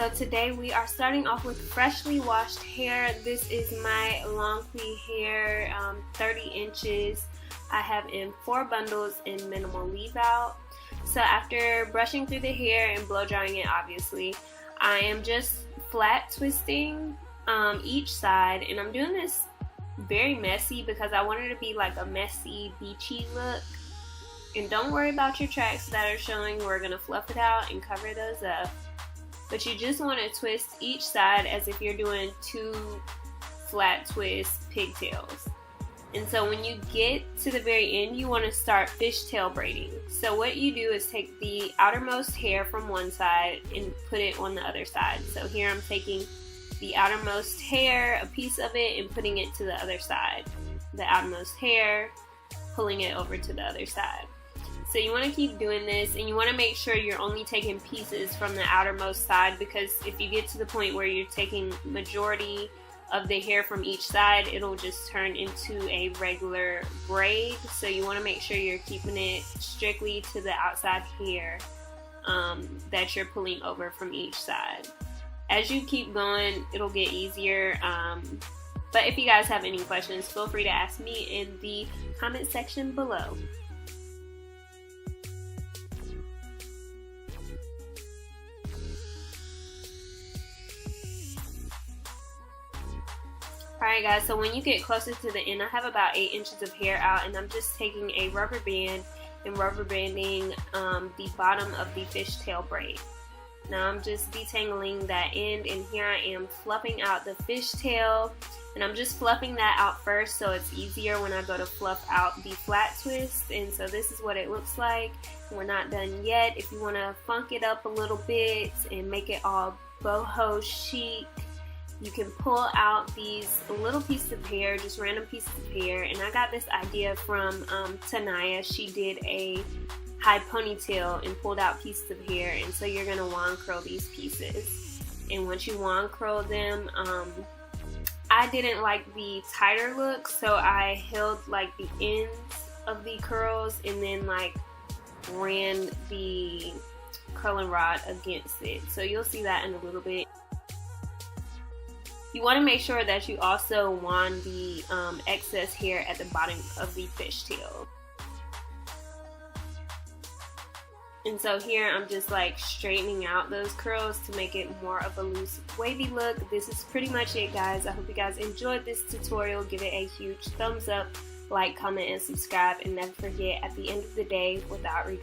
so today we are starting off with freshly washed hair. This is my long plait hair, 30 inches. I have in 4 bundles in minimal leave out. So after brushing through the hair and blow drying it, obviously, I am just flat twisting each side, and I'm doing this very messy because I want it to be like a messy, beachy look. And don't worry about your tracks that are showing. We're going to fluff it out and cover those up. But you just want to twist each side as if you're doing 2 flat twist pigtails. And so when you get to the very end, you want to start fishtail braiding. So what you do is take the outermost hair from one side and put it on the other side. So here I'm taking the outermost hair, a piece of it, and putting it to the other side. The outermost hair, pulling it over to the other side. So you want to keep doing this, and you want to make sure you're only taking pieces from the outermost side, because if you get to the point where you're taking majority of the hair from each side, it'll just turn into a regular braid. So you want to make sure you're keeping it strictly to the outside hair that you're pulling over from each side. As you keep going, it'll get easier. But if you guys have any questions, feel free to ask me in the comment section below. Alright guys, so when you get closer to the end, I have about 8 inches of hair out, and I'm just taking a rubber band and rubber banding the bottom of the fishtail braid. Now I'm just detangling that end, and here I am fluffing out the fishtail, and I'm just fluffing that out first so it's easier when I go to fluff out the flat twist. And so this is what it looks like. We're not done yet. If you want to funk it up a little bit and make it all boho chic, you can pull out these little pieces of hair, just random pieces of hair. And I got this idea from Tanaya. She did a high ponytail and pulled out pieces of hair. And so you're gonna wand curl these pieces. And once you wand curl them, I didn't like the tighter look, so I held like the ends of the curls and then like ran the curling rod against it. So you'll see that in a little bit. You want to make sure that you also wand the excess hair at the bottom of the fishtail. And so here I'm just like straightening out those curls to make it more of a loose, wavy look. This is pretty much it, guys. I hope you guys enjoyed this tutorial. Give it a huge thumbs up, like, comment, and subscribe. And never forget, at the end of the day, without regret.